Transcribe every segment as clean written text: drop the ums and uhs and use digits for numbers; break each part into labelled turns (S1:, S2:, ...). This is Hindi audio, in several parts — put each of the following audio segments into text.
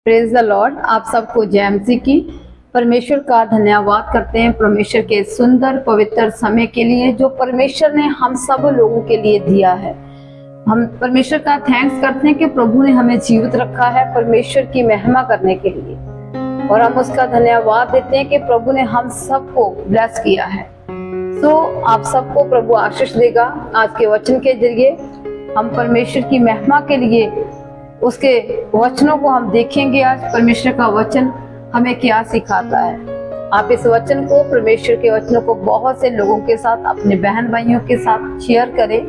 S1: Praise the Lord. आप सबको जय मसीह की। परमेश्वर का धन्यवाद करते हैं परमेश्वर के सुंदर पवित्र समय के लिए जो परमेश्वर ने हम सब लोगों के लिए दिया है। हम परमेश्वर का थैंक्स करते हैं कि प्रभु ने हमें जीवित रखा है परमेश्वर की महिमा करने के लिए, और हम उसका धन्यवाद देते हैं कि प्रभु ने हम सबको ब्लेस किया है। आप सबको प्रभु आशीष देगा। आज के वचन के जरिए हम परमेश्वर की महिमा के लिए उसके वचनों को हम देखेंगे। आज परमेश्वर का वचन हमें क्या सिखाता है। आप इस वचन को, परमेश्वर के वचनों को बहुत से लोगों के साथ, अपने बहन भाइयों के साथ शेयर करें।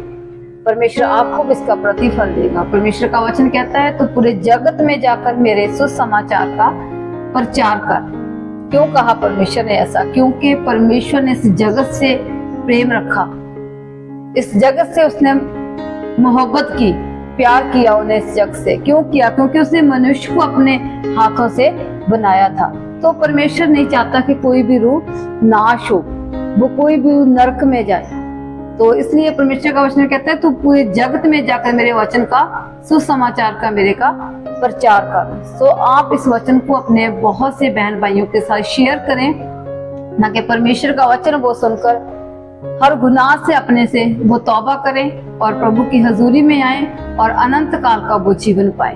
S1: परमेश्वर आपको इसका प्रतिफल देगा। परमेश्वर का वचन कहता है, तो पूरे जगत में जाकर मेरे सुसमाचार का प्रचार कर। क्यों कहा परमेश्वर ने ऐसा? क्योंकि परमेश्वर ने इस जगत से प्रेम रखा, इस जगत से उसने मोहब्बत की, प्यार किया उन्हें इस जग से। क्यों किया? क्योंकि उसने मनुष्य को अपने हाथों से बनाया था। तो परमेश्वर नहीं चाहता कि कोई भी रूह नाश हो, वो कोई भी नरक में जाए। तो इसलिए परमेश्वर का वचन कहता है, तू पूरे जगत में जाकर मेरे वचन का, सुसमाचार का, मेरे का प्रचार कर। आप इस वचन को अपने बहुत से बहन भाइयों के साथ शेयर करें, ना कि परमेश्वर का वचन वो सुनकर हर गुनाह से अपने से वो तौबा करें और प्रभु की हजूरी में आए और अनंत काल का वो जीवन पाए।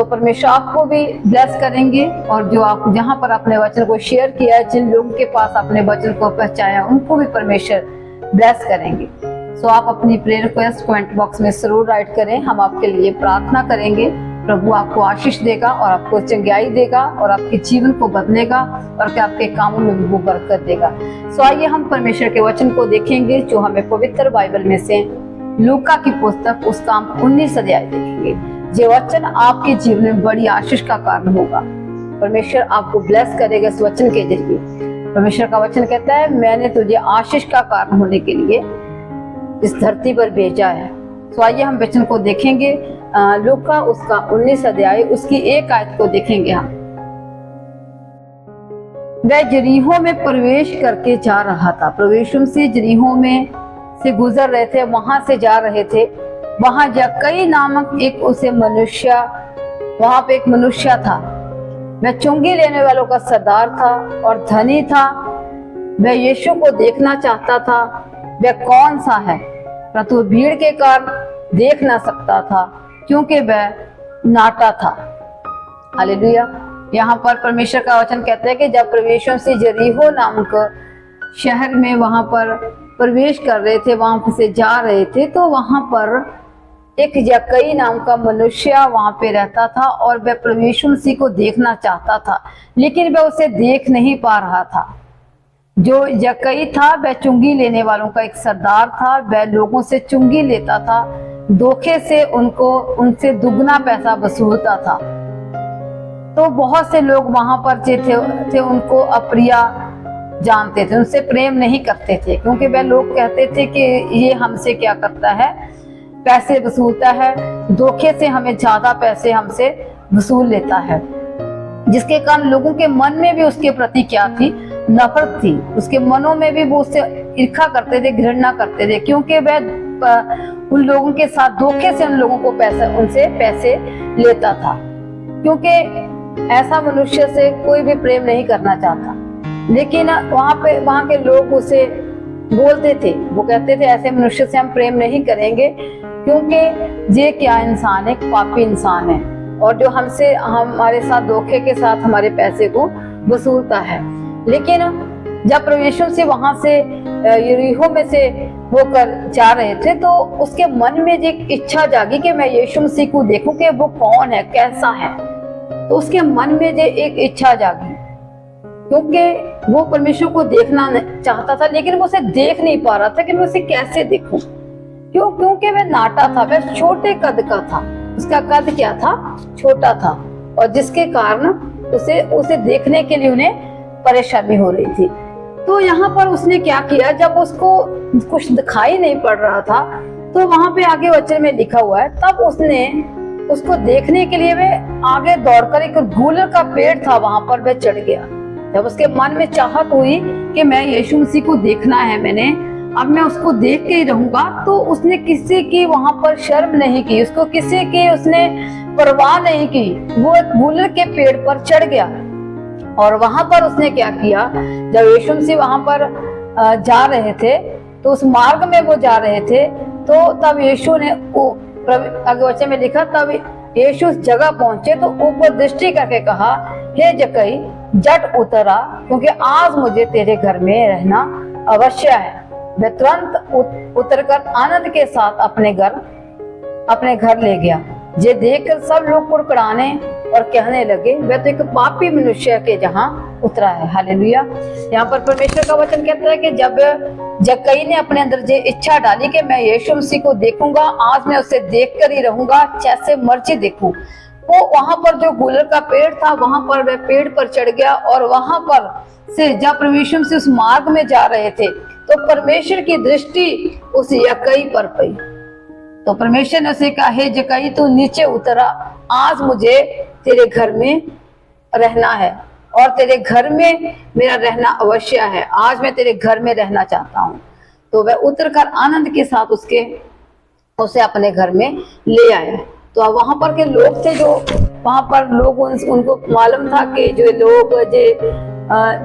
S1: परमेश्वर आपको भी ब्लेस करेंगे, और जो आप जहाँ पर अपने वचन को शेयर किया है, जिन लोगों के पास अपने वचन को पहुंचाया, उनको भी परमेश्वर ब्लेस करेंगे। आप अपनी प्रेयर रिक्वेस्ट कमेंट बॉक्स में जरूर राइट करें। हम आपके लिए प्रार्थना करेंगे। प्रभु आपको आशीष देगा और आपको चंगाई देगा और आपके जीवन को बदलेगा और आपके कामों में भी वो बरकत देगा। आइए हम परमेश्वर के वचन को देखेंगे, जो हमें पवित्र बाइबल में से लूका की पुस्तक उसका 19 अध्याय देखेंगे। ये वचन आपके जीवन में बड़ी आशीष का कारण होगा। परमेश्वर आपको ब्लेस करेगा इस वचन के जरिए। परमेश्वर का वचन कहता है, मैंने तुझे आशीष का कारण होने के लिए इस धरती पर भेजा है। आइए हम वचन को देखेंगे। लूका उसका 19 अध्याय उसकी 1 आयत को देखेंगे हम। वह जरीहो में प्रवेश करके जा रहा था। प्रवेशम से जरीहो में से गुजर रहे थे, वहां से जा रहे थे। वहां जक्कई नामक एक उसे मनुष्य, वहां पे एक मनुष्य था। वह चुंगी लेने वालों का सरदार था और धनी था। वह यीशु को देखना चाहता था, वह कौन सा है, परंतु भीड़ के कारण देख ना सकता था क्योंकि वह नाटा था। हालेलुया। यहाँ पर परमेश्वर का वचन कहता है कि जब प्रवेशों से जरीहो नामक शहर में वहां पर प्रवेश कर रहे थे, वहां से जा रहे थे, तो वहां पर एक जक्कई नाम का मनुष्य वहां पे रहता था और वह प्रभु मसीह को देखना चाहता था, लेकिन वह उसे देख नहीं पा रहा था। जो जक्कई था वह चुंगी लेने वालों का एक सरदार था। वह लोगों से चुंगी लेता था, धोखे से उनसे दुगना पैसा वसूलता था। तो बहुत से लोग वहां पर थे उनको अप्रिय जानते थे, उनसे प्रेम नहीं करते थे, क्योंकि वह लोग कहते थे कि ये हमसे क्या करता है, पैसे वसूलता है, धोखे से हमें ज्यादा पैसे हमसे वसूल लेता है। जिसके कारण लोगों के मन में भी उसके प्रति क्या थी? नफरत थी। उसके मनों में भी वो उससे ईर्ष्या करते थे, घृणा करते थे, क्योंकि वह उन लोगों के साथ धोखे से उन लोगों को उनसे पैसे लेता था। क्योंकि ऐसा मनुष्य से कोई भी प्रेम नहीं करना चाहता। लेकिन वहां के लोग उसे बोलते थे, वो कहते थे ऐसे मनुष्य से हम प्रेम नहीं करेंगे, क्योंकि ये क्या इंसान है, पापी इंसान है, और जो हमारे साथ धोखे के साथ हमारे पैसे को वसूलता है। लेकिन जब प्रभु यीशु से वहां से यरीहो में से होकर जा रहे थे, तो उसके मन में एक इच्छा जागी कि मैं यीशु मसीह को देखूं कि वो कौन है, कैसा है। तो उसके मन में एक इच्छा जागी, क्योंकि वो परमेश्वर को देखना चाहता था, लेकिन वो उसे देख नहीं पा रहा था कि मैं उसे कैसे देखूं। क्यों? क्योंकि वह नाटा था, वह छोटे कद का था। उसका कद क्या था? छोटा था, और जिसके कारण उसे देखने के लिए उन्हें परेशानी हो रही थी। तो यहाँ पर उसने क्या किया, जब उसको कुछ दिखाई नहीं पड़ रहा था, तो वहां पे आगे वचन में लिखा हुआ है, तब उसने उसको देखने के लिए वह आगे दौड़कर एक गूलर का पेड़ था, वहां पर वह चढ़ गया। जब उसके मन में चाहत हुई कि मैं यीशु मसीह को देखना है, अब मैं उसको देख के ही रहूंगा, तो उसने किसी की वहां पर शर्म नहीं की, उसको किसी की उसने परवाह नहीं की, वो एक गुलर के पेड़ पर चढ़ गया। और वहां पर उसने क्या किया, जब यीशु मसीह वहां पर जा रहे थे, तो उस मार्ग में वो जा रहे थे, तो तब यीशु ने आगे वचन में लिखा, तब यीशु उस जगह पहुंचे तो ऊपर दृष्टि करके कहा, हे जक्कई जट उतरा, क्योंकि आज मुझे तेरे घर में रहना अवश्य है। वह तुरंत उतरकर आनंद के साथ अपने घर ले गया। ये देखकर सब लोग कुड़कुड़ाने और कहने लगे, वह तो एक पापी मनुष्य के जहां उतरा है। हालेलुया। यहाँ पर परमेश्वर का वचन कहता है कि जब जक्कई ने अपने अंदर ये इच्छा डाली कि मैं यीशु मसीह को देखूंगा, आज मैं उसे देख कर ही रहूंगा, जैसे मर्जी देखूं, वो वहां पर जो गुलर का पेड़ था, वहां पर वह पेड़ पर चढ़ गया। और वहां पर से जब परमेश्वर से उस मार्ग में जा रहे थे, तो परमेश्वर की दृष्टि उस जक्कई पर पड़ी। तो परमेश्वर ने उसे कहा, हे जक्कई तू नीचे उतरा, आज मुझे तेरे घर में रहना है और तेरे घर में मेरा रहना अवश्य है। आज मैं तेरे घर में रहना चाहता हूँ। तो वह उतरकर आनंद के साथ उसे अपने घर में ले आया। तो अब वहां पर के लोग थे, जो वहां पर लोग उनको मालूम था कि जो लोग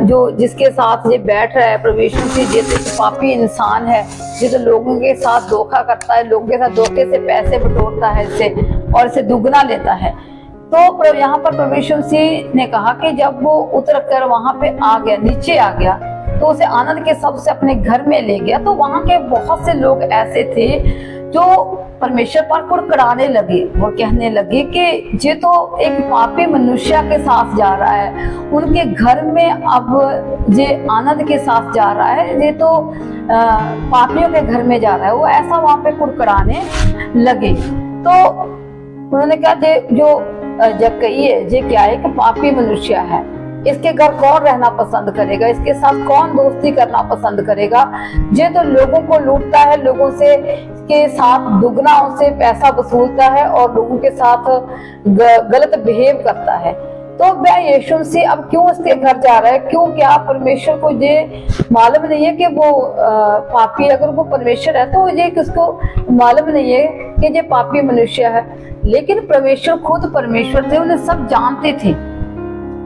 S1: जो जिसके साथ ये बैठ रहा है परमेश्वर की, जैसे पापी इंसान है, जो लोगों के साथ धोखा करता है, लोगों के साथ धोखे से पैसे बटोरता है इससे और इसे दुगना लेता है। तो यहाँ पर परमेश्वर सिंह ने कहा कि जब वो उतर कर वहां पे आ गया, नीचे आ गया, तो उसे आनंद के सबसे अपने घर में ले गया। तो वहां के बहुत से लोग ऐसे थे जो परमेश्वर पर कुड़कुड़ाने लगे, वो कहने लगे कि ये तो एक पापी मनुष्य के साथ जा रहा है, उनके घर में अब ये आनंद के साथ जा रहा है, ये तो पापियों के घर में जा रहा है। वो ऐसा वहां पे कुड़कुड़ाने लगे। तो उन्होंने कहा, जो जक्कई है, ये क्या है कि पापी मनुष्य है, इसके घर कौन रहना पसंद करेगा, इसके साथ कौन दोस्ती करना पसंद करेगा। ये तो लोगों को लूटता है, लोगों से के साथ दुगना उनसे पैसा वसूलता है और लोगों के साथ गलत बिहेव करता है। तो वह यीशु मसीह अब क्यों उसके घर जा रहा है? क्यों? क्या परमेश्वर को ये मालूम नहीं है कि वो पापी, अगर वो परमेश्वर है तो ये किसको मालूम नहीं है कि ये पापी मनुष्य है। लेकिन परमेश्वर खुद परमेश्वर थे, उन्हें सब जानते थे,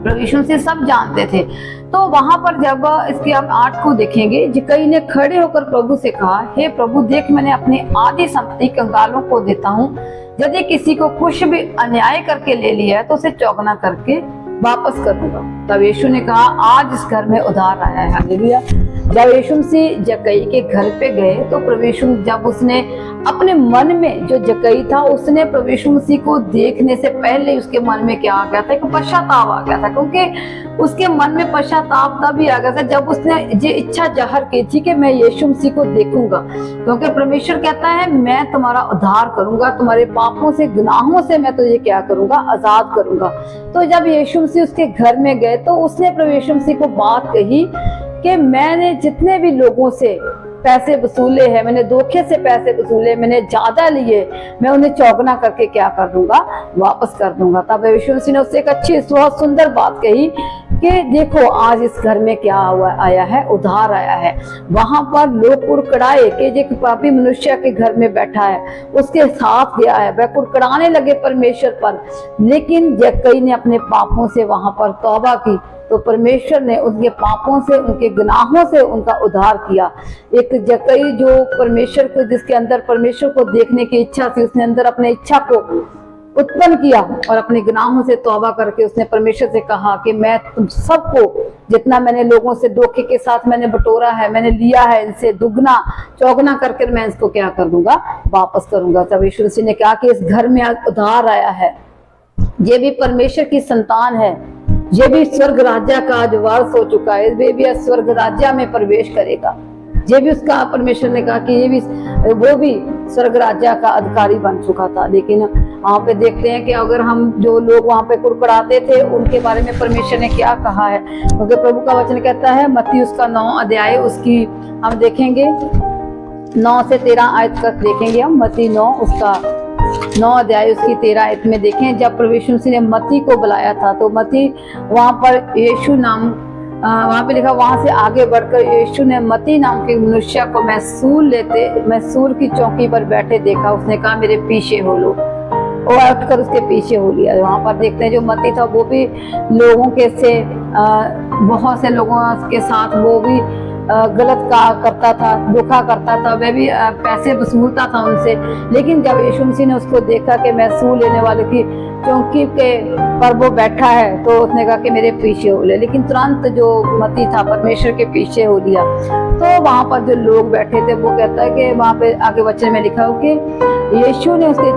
S1: परमेश्वर से सब जानते थे। तो वहां पर जब इसके आप 8 को देखेंगे, जक्कई ने खड़े होकर प्रभु से कहा, हे प्रभु देख, मैंने अपनी आधी संपत्ति कंगालों को देता हूँ, यदि किसी को कुछ भी अन्याय करके ले लिया है तो उसे चौगना करके वापस कर दूंगा। तब यीशु ने कहा, आज इस घर में उधार आया है। हालेलुया। जब यीशु मसीह जक्कई के घर पे गए तो परमेश्वर, जब उसने अपने मन में, जो जक्कई था, उसने परमेश्वर मसीह को देखने से पहले उसके मन में क्या आ गया था? एक पश्चाताप आ गया था। क्योंकि उसके मन में पश्चाताप तभी आ गया था जब उसने ये इच्छा जाहिर की थी कि मैं यीशु मसीह को देखूंगा। क्योंकि परमेश्वर कहता है, मैं तुम्हारा उद्धार करूंगा, तुम्हारे पापों से, गुनाहों से मैं तुझे क्या करूंगा? आजाद करूंगा। तो जब यीशु मसीह उसके घर में गए तो उसने परमेश्वर मसीह को बात कही कि मैंने जितने भी लोगों से पैसे वसूले हैं, मैंने धोखे से पैसे वसूले, मैंने ज्यादा लिए, मैं उन्हें चौगना करके क्या कर दूंगा? वापस कर दूंगा। तब यीशु मसीह ने उससे एक अच्छी, बहुत सुंदर बात कही कि देखो, आज इस घर में क्या आया है? उधार आया है। वहां पर लोग कुड़कुड़ाए कि ये पापी मनुष्य के घर में बैठा है, उसके साथ गया है, वह कुड़कुड़ाने लगे परमेश्वर पर। लेकिन जक्कई ने अपने पापों से वहां पर तौबा की तो परमेश्वर ने उनके पापों से, उनके गुनाहों से उनका उद्धार किया। एक जक्कई जो परमेश्वर को, जिसके अंदर परमेश्वर को देखने की इच्छा थी, उसने अंदर अपने इच्छा को उत्पन्न किया और अपने गुनाहों से तौबा करके उसने परमेश्वर से कहा कि मैं तुम सबको, जितना मैंने लोगों से धोखे के साथ मैंने बटोरा है, मैंने लिया है, इनसे दुगना चौगना करके मैं इसको क्या कर दूंगा? वापस करूंगा। तब यीशु मसीह ने कहा कि इस घर में उद्धार आया है, ये भी परमेश्वर की संतान है, ये भी स्वर्ग राज्य का आज वारस हो चुका है, वे भी स्वर्ग राज्य में प्रवेश करेगा। ये भी उसका, परमेश्वर ने कहा कि ये भी, वो भी स्वर्ग राज्य का अधिकारी बन चुका था। लेकिन वहां पे देखते हैं कि अगर हम, जो लोग वहां पे कुड़कुड़ाते थे, उनके बारे में परमेश्वर ने क्या कहा है? क्योंकि प्रभु का वचन कहता है, मत्ती उसका 9 अध्याय, उसकी हम देखेंगे 9 से 13 आयत तक देखेंगे हम। मत्ती 9 उसका 9 अध्याय उसकी 13 आयत में देखें, जब प्रभु ने मत्ती को बुलाया था तो मत्ती, वहां पर यीशु नाम, वहां पे लिखा, वहां से आगे बढ़कर यीशु ने मत्ती नाम के मनुष्य को मैसूर की चौकी पर बैठे देखा। उसने कहा, मेरे पीछे हो लो। वो उठकर उसके पीछे हो लिया। वहां पर देखते हैं जो मत्ती था वो भी लोगों के से बहुत से लोगों के साथ वो भी गलत का करता था, धोखा करता था, वह भी पैसे वसूलता था उनसे। लेकिन जब यीशु मसीह ने उसको देखा कि मैं सूल लेने वाले की चौकी के पर वो बैठा है, तो उसने कहा कि मेरे पीछे हो ले। लेकिन तुरंत जो मत्ती था परमेश्वर के पीछे हो लिया। तो वहां पर जो लोग बैठे थे वो कहता है कि वहां पे आगे वचन में लिखा हो कि यीशु ने उसके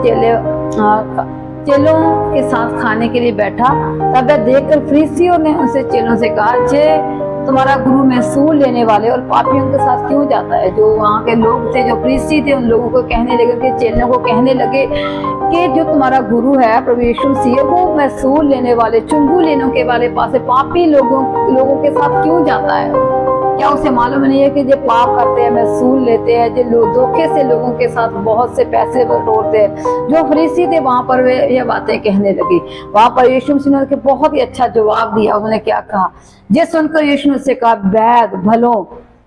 S1: चेलों के साथ खाने के लिए बैठा। तब वह देखकर फरीसियों ने उनसे चेलों से कहा, जे तुम्हारा गुरु महसूल लेने वाले और पापियों के साथ क्यों जाता है। जो वहाँ के लोग थे, जो फरीसी थे, उन लोगों को कहने लगे, कि चेलों को कहने लगे कि जो तुम्हारा गुरु है प्रभु यीशु मसीह, वो महसूल लेने वाले, चुंगू लेने के वाले पास पापी लोगों के साथ क्यों जाता है। क्या उसे मालूम नहीं है कि जो पाप करते हैं, महसूल लेते हैं, जो धोखे से लोगों के साथ बहुत से पैसे बटोरते हैं। जो फरीसी थे वहां पर वे ये बातें कहने लगी। वहां पर यीशु मसीह ने बहुत ही अच्छा जवाब दिया। उन्होंने क्या कहा, ये सुनकर यीशु ने कहा,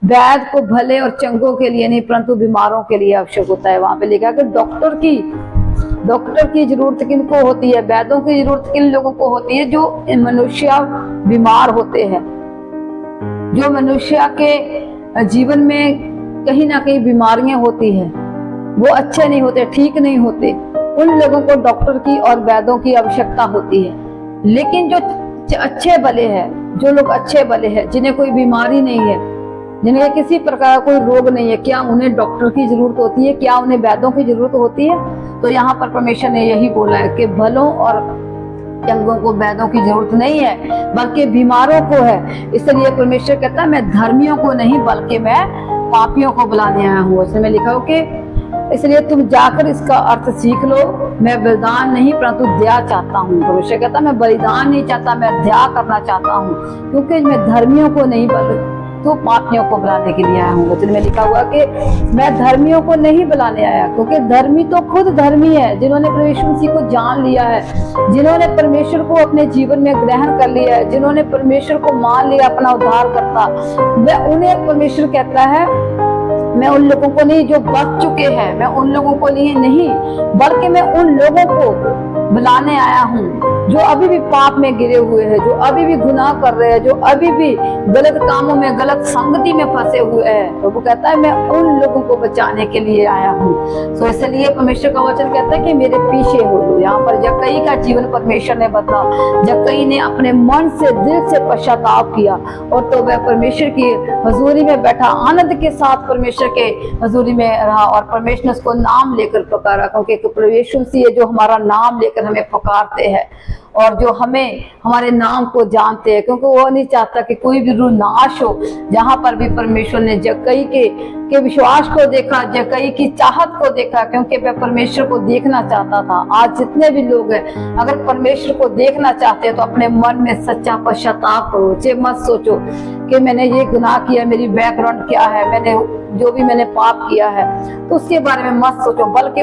S1: वैद को भले और चंगों के लिए नहीं परंतु बीमारों के लिए आवश्यक होता है। वहां पे लिखा कि डॉक्टर की जरूरत किनको होती है, वैदों की जरूरत किन लोगों को होती है, जो मनुष्य बीमार होते हैं, जो मनुष्य के जीवन में कहीं ना कहीं बीमारियां होती है, वो अच्छे नहीं होते, ठीक नहीं होते, उन लोगों को डॉक्टर की और वैद्यों की आवश्यकता होती है। लेकिन जो अच्छे भले हैं, जो लोग अच्छे भले हैं, जिन्हें कोई बीमारी नहीं है, जिन्हें किसी प्रकार का कोई रोग नहीं है, क्या उन्हें डॉक्टर की जरूरत होती है, क्या उन्हें वैद्यों की जरूरत होती है। तो यहाँ पर परमेश्वर ने यही बोला है कि भलों और चंगों को वैद्यों की जरूरत नहीं है, बल्कि बीमारों को है। इसलिए परमेश्वर कहता है, मैं धर्मियों को नहीं बल्कि मैं पापियों को बुलाने आया हूँ। इसमें लिखा हो कि इसलिए तुम जाकर इसका अर्थ सीख लो, मैं बलिदान नहीं परंतु दया चाहता हूँ। परमेश्वर कहता है, मैं बलिदान नहीं चाहता, मैं दया करना चाहता हूँ, क्योंकि मैं धर्मियों को नहीं तो पापियों को बुलाने के लिए आया हूँ। वचन में लिखा हुआ कि मैं धर्मियों को नहीं बुलाने आया, क्योंकि धर्मी तो खुद धर्मी है, जिन्होंने परमेश्वर मसीह को जान लिया है, जिन्होंने परमेश्वर को अपने जीवन में ग्रहण कर लिया है, जिन्होंने परमेश्वर को मान लिया अपना उद्धार करता, वह उन्हें परमेश्वर कहता है, मैं उन लोगों को नहीं जो बच चुके हैं, मैं उन लोगों को नहीं बल्कि मैं उन लोगों को बुलाने आया हूँ जो अभी भी पाप में गिरे हुए हैं, जो अभी भी गुनाह कर रहे हैं, जो अभी भी गलत कामों में, गलत संगति में फंसे हुए हैं। तो वो कहता है, मैं उन लोगों को बचाने के लिए आया हूँ। तो इसलिए परमेश्वर का वचन कहता है कि मेरे पीछे हो लो। यहाँ पर जक्कई का जीवन परमेश्वर ने बदला। जक्कई ने अपने मन से, दिल से पश्चाताप किया, और तो वह परमेश्वर की हजूरी में बैठा, आनंद के साथ परमेश्वर के हजूरी में रहा, और परमेश्वर ने उसको नाम लेकर पुकारा, क्योंकि परमेश्वर से जो हमारा नाम लेकर हमें पुकारते हैं और जो हमें हमारे नाम को जानते हैं, क्योंकि वो नहीं चाहता कि कोई भी रूह नाश हो। जहां पर भी परमेश्वर ने जक्कई के विश्वास को देखा, जक्कई की चाहत को देखा, क्योंकि वह परमेश्वर को देखना चाहता था। आज जितने भी लोग हैं, अगर परमेश्वर को देखना चाहते हैं तो अपने मन में सच्चा पश्चाताप करो। ये मत सोचो कि मैंने ये गुनाह किया, मेरी बैकग्राउंड क्या है, मैंने पाप किया है, तो उसके बारे में मत सोचो, बल्कि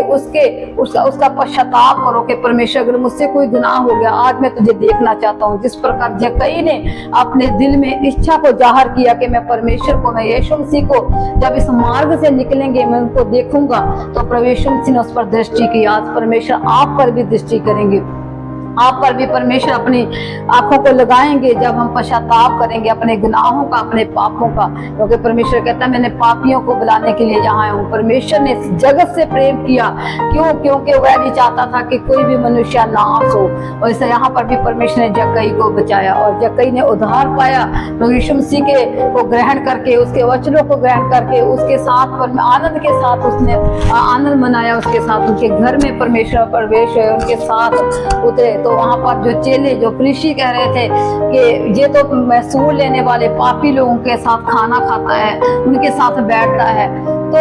S1: उसका पश्चाताप करो कि परमेश्वर अगर मुझसे कोई गुनाह हो गया, आज मैं तुझे देखना चाहता हूँ। जिस प्रकार जक्कई ने अपने दिल में इच्छा को जाहिर किया कि मैं परमेश्वर को, मैं यीशु मसीह को जब इस मार्ग से निकलेंगे मैं उनको देखूंगा, तो परमेश्वर मसीह ने उस पर दृष्टि की। आज परमेश्वर आप पर भी दृष्टि करेंगे, आप पर भी परमेश्वर अपनी आंखों को लगाएंगे जब हम पश्चाताप करेंगे अपने गुनाहों का, अपने पापों का। क्योंकि परमेश्वर कहता है, मैंने पापियों को बुलाने के लिए यहाँ आया हूँ। परमेश्वर ने इस जगत से प्रेम किया, क्योंकि वह नहीं चाहता था कि कोई भी मनुष्य नाश हो। और इसे यहाँ पर भी परमेश्वर ने जक्कई को बचाया, और जक्कई ने उद्धार पाया यीशु मसीह को ग्रहण करके, उसके वचनों को ग्रहण करके, उसके साथ आनंद के साथ उसने आनंद मनाया, उसके साथ उनके घर में परमेश्वर प्रवेश हुए, उनके साथ उतरे। तो वहां पर जो चेले, जो फरीसी कह रहे थे कि ये तो महसूल लेने वाले पापी लोगों के साथ खाना खाता है, उनके साथ बैठता है, तो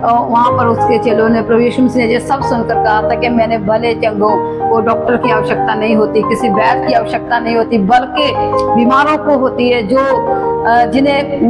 S1: वहां पर उसके चेलों ने प्रभु यीशु मसीह ने सब सुनकर कहा था कि मैंने भले चंगों को डॉक्टर की आवश्यकता नहीं होती, किसी वैद्य की आवश्यकता नहीं होती, बल्कि बीमारों को होती है, जो जिन्हें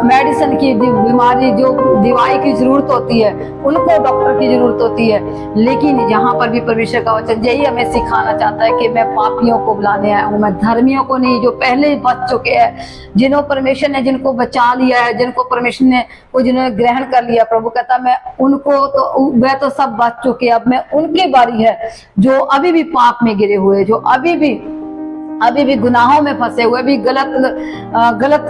S1: मेडिसिन की बीमारी जो दवाई की जरूरत होती है उनको डॉक्टर की जरूरत होती है, लेकिन यहाँ पर भी परमेश्वर का वचन यही हमें सिखाना चाहता है कि मैं पापियों को बुलाने आया हूँ, मैं धर्मियों को नहीं, जो पहले ही बच चुके हैं, जिन्हों परमेश्वर ने जिनको बचा लिया है, जिनको परमेश्वर ने जिन्होंने ग्रहण कर लिया। प्रभु कहता मैं उनको तो वह तो सब बच चुके, अब मैं उनकी बारी है जो अभी भी पाप में गिरे हुए, जो अभी भी गुनाहों में फंसे हुए, भी गलत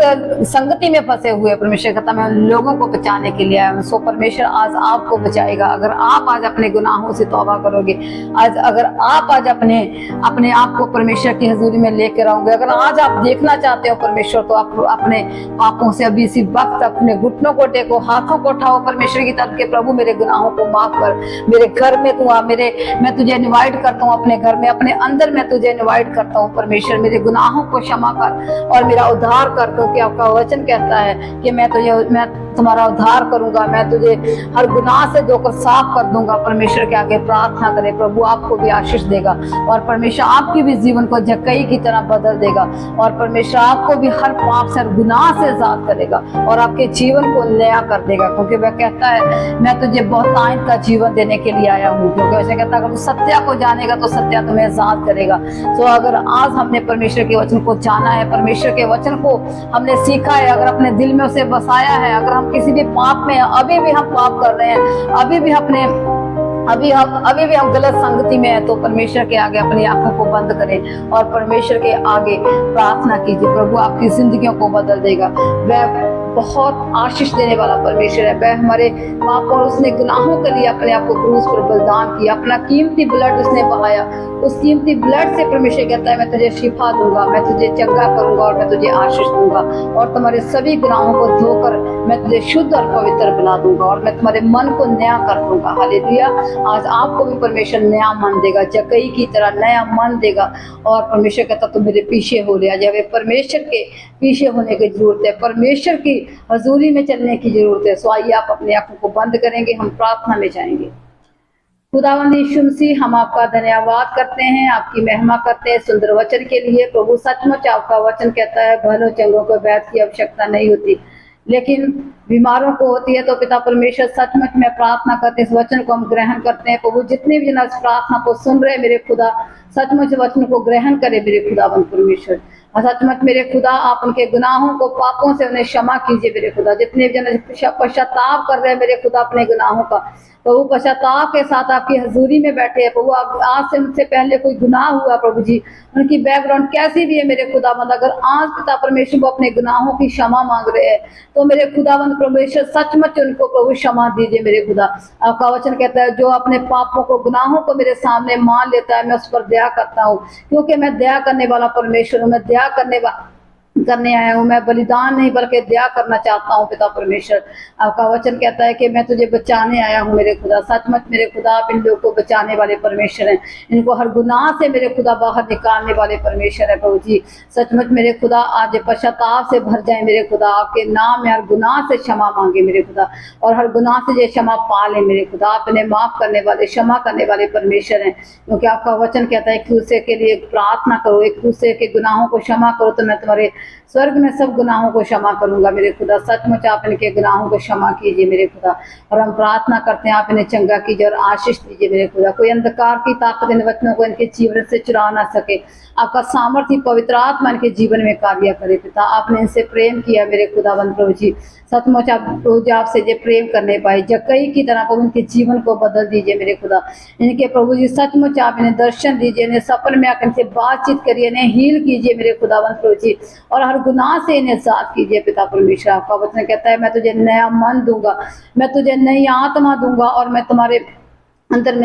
S1: संगति में फंसे हुए। परमेश्वर कहता मैं उन लोगों को बचाने के लिए आया हूं। सो परमेश्वर आज आपको बचाएगा अगर आप आज अपने गुनाहों से तौबा करोगे, आज अगर आप आज अपने आप को परमेश्वर की हजूरी में लेकर आओगे, अगर आज आप देखना चाहते हो परमेश्वर, तो आप अपने पापों से अभी इसी वक्त अपने घुटनों को टेको, हाथों को उठाओ परमेश्वर की तरफ के प्रभु मेरे गुनाहों को माफ कर, मेरे घर में तू आ, मैं तुझे इनवाइट करता हूँ अपने घर में, अपने अंदर मैं तुझे इनवाइट करता हूँ परमेश्वर, मेरे गुनाहों को क्षमा कर और मेरा उद्धार कर, क्योंकि आपका वचन कहता है कि मैं तुम्हारा उद्धार करूंगा, मैं तुझे हर गुनाह से धोकर साफ कर दूंगा। परमेश्वर के आगे प्रार्थना करें, प्रभु आपको भी आशीष देगा और परमेश्वर आपकी भी जीवन को जक्कई की तरह बदल देगा और परमेश्वर आपको भी हर पाप से, हर गुनाह से आजाद करेगा और आपके जीवन को नया कर देगा, क्योंकि वह कहता है मैं तुझे बहुतायत का जीवन देने के लिए आया हूँ। क्योंकि वैसे कहता है अगर तू सत्य को जानेगा तो सत्य तुम्हें आजाद करेगा। तो अगर आज हमने परमेश्वर के वचन को जाना है, परमेश्वर के वचन को हमने सीखा है, अगर अपने दिल में उसे बसाया है, अगर हम किसी भी पाप में अभी भी हम पाप कर रहे हैं, अभी भी हम गलत संगति में है, तो परमेश्वर के आगे अपनी आंखों को बंद करें और परमेश्वर के आगे प्रार्थना कीजिए। प्रभु आपकी जिंदगियों को बदल देगा। वह बहुत आशीष देने वाला परमेश्वर है। वह हमारे पाप और उसने गुनाहों के लिए अपने आप को क्रूस पर बलिदान किया, अपना कीमती ब्लड उसने बहाया। उस कीमती ब्लड से परमेश्वर कहता है मैं तुझे शिफा दूंगा, मैं तुझे चंगा करूंगा और मैं तुझे आशीष दूंगा और तुम्हारे सभी गुनाहों को धोकर मैं तुझे शुद्ध और पवित्र बना दूंगा और मैं तुम्हारे मन को नया कर दूंगा। हालेलुया। आज आपको भी परमेश्वर नया मन देगा, जक्कई की तरह नया मन देगा और परमेश्वर कहता तुम मेरे पीछे हो रहा है। हमें परमेश्वर के पीछे होने की जरूरत है, परमेश्वर की हजूरी में चलने की जरूरत है। सो आइए आप अपनी आंखों को बंद करेंगे, हम प्रार्थना में जाएंगे। खुदावंद यीशु मसीह, हम आपका धन्यवाद करते हैं, आपकी महिमा करते हैं सुंदर वचन के लिए। प्रभु सचमुच आपका वचन कहता है भलों चंगों को वैद्य की आवश्यकता नहीं होती, लेकिन बीमारों को होती है। तो पिता परमेश्वर सचमुच में प्रार्थना करते इस वचन को हम ग्रहण करते हैं। प्रभु जितने भी जन इस प्रार्थना को सुन रहे मेरे खुदा, सचमुच वचन को ग्रहण करे मेरे खुदावंद परमेश्वर। सचमुच मेरे खुदा आप उनके गुनाहों को, पापों से उन्हें क्षमा कीजिए मेरे खुदा। जितने भी जन पश्चाताप कर रहे हैं मेरे खुदा अपने गुनाहों का, प्रभु पश्चाताप के साथ आपकी हजूरी में बैठे हैं प्रभु। आज से उनसे पहले कोई गुनाह हुआ प्रभु जी, उनकी बैकग्राउंड कैसी भी है मेरे खुदावंद, अगर आज पिता परमेश्वर को अपने गुनाहों की क्षमा मांग रहे हैं तो मेरे खुदावंद परमेश्वर सचमुच उनको प्रभु क्षमा दीजिए मेरे खुदा। आपका वचन कहता है जो अपने पापों को, गुनाहों को मेरे सामने मान लेता है मैं उस पर दया करता हूँ, क्योंकि मैं दया करने वाला परमेश्वर हूँ। मैं दया करने आया हूँ, मैं बलिदान नहीं बल्कि दया करना चाहता हूँ पिता परमेश्वर। आपका वचन कहता है कि मैं तुझे बचाने आया हूँ मेरे खुदा। सचमुच मेरे खुदा आप इन लोगों को बचाने वाले परमेश्वर हैं, इनको हर गुनाह से मेरे खुदा बाहर निकालने वाले परमेश्वर है प्रभु जी। सचमुच मेरे खुदा आज पश्चाताप से भर जाए मेरे खुदा, आपके नाम में हर गुनाह से क्षमा मांगे मेरे खुदा और हर गुनाह से ये क्षमा पा ले मेरे खुदा। आप इन्हें माफ करने वाले, क्षमा करने वाले परमेश्वर हैं, क्योंकि आपका वचन कहता है एक दूसरे के लिए प्रार्थना करो, एक दूसरे के गुनाहों को क्षमा करो तो मैं तुम्हारे स्वर्ग में सब गुनाहों को क्षमा करूंगा मेरे खुदा। सचमुच आप इनके गुनाहों को क्षमा कीजिए मेरे खुदा और हम प्रार्थना करते हैं आप इन्हें चंगा कीजिए और आशीष दीजिए मेरे खुदा। कोई अंधकार की ताकत इन वचनों को इनके जीवन से चुरा ना सके, आपका सामर्थ्य पवित्र आत्मा इनके जीवन में कार्य करे पिता। आपने इनसे प्रेम किया मेरे खुदावंद प्रभु जी, सचमुच आप रोज आपसे ये प्रेम करने पाए, जक्कई की तरह प्रभु इनके जीवन को बदल दीजिए मेरे खुदा। इनके प्रभु जी सचमुच आप इन्हें दर्शन दीजिए, इन्हें सपन में आकर इनसे बातचीत करिए, इन्हें हील कीजिए मेरे खुदावंद प्रभु जी और हर गुनाह से इन्हें साफ कीजिए पिता परमेश्वर। आपका वचन कहता है मैं तुझे नया मन दूंगा, मैं तुझे नई आत्मा दूंगा और मैं तुम्हारे अंदर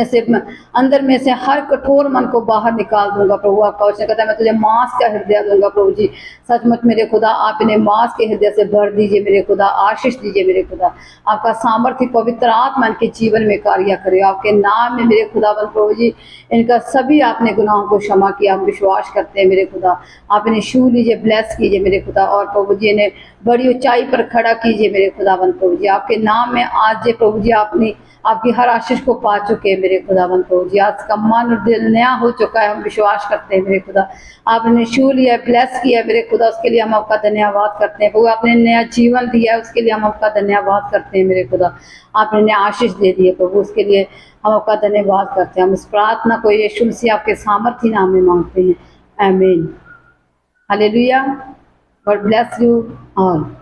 S1: में से हर कठोर मन को बाहर निकाल दूंगा प्रभु। आपका वचन कहता है मैं तुझे मांस का हृदय दूंगा प्रभु जी। सचमुच मेरे खुदा आप इन्हें मांस के हृदय से भर दीजिए मेरे खुदा, आशीष दीजिए मेरे खुदा। आपका सामर्थ्य पवित्र आत्मा इनके जीवन में कार्य करे, आपके नाम में मेरे खुदावंद प्रभु जी इनका सभी आपने गुनाहों को क्षमा किया, हम विश्वास करते हैं मेरे खुदा। आप इन्हें छू लीजिए, ब्लेस कीजिए मेरे खुदा और प्रभु जी इन्हें बड़ी ऊंचाई पर खड़ा कीजिए मेरे खुदावंद प्रभु जी। आपके नाम में आज प्रभु जी आपने आपकी हर आशीष को पा चुके चुके हैं मेरे खुदावन को जी। आज का मन और दिल नया हो चुका है, हम विश्वास करते हैं मेरे खुदा। आपने छू लिया, ब्लेस किया मेरे खुदा, उसके लिए हम आपका धन्यवाद करते हैं। प्रभु आपने नया जीवन दिया है, उसके लिए हम आपका धन्यवाद करते हैं मेरे खुदा। आपने नया आशीष दे दिए प्रभु, उसके लिए हम आपका धन्यवाद करते हैं। हम इस प्रार्थना को यीशु मसीह आपके सामर्थ्य नाम में मांगते हैं, आमीन। Hallelujah. God bless you all.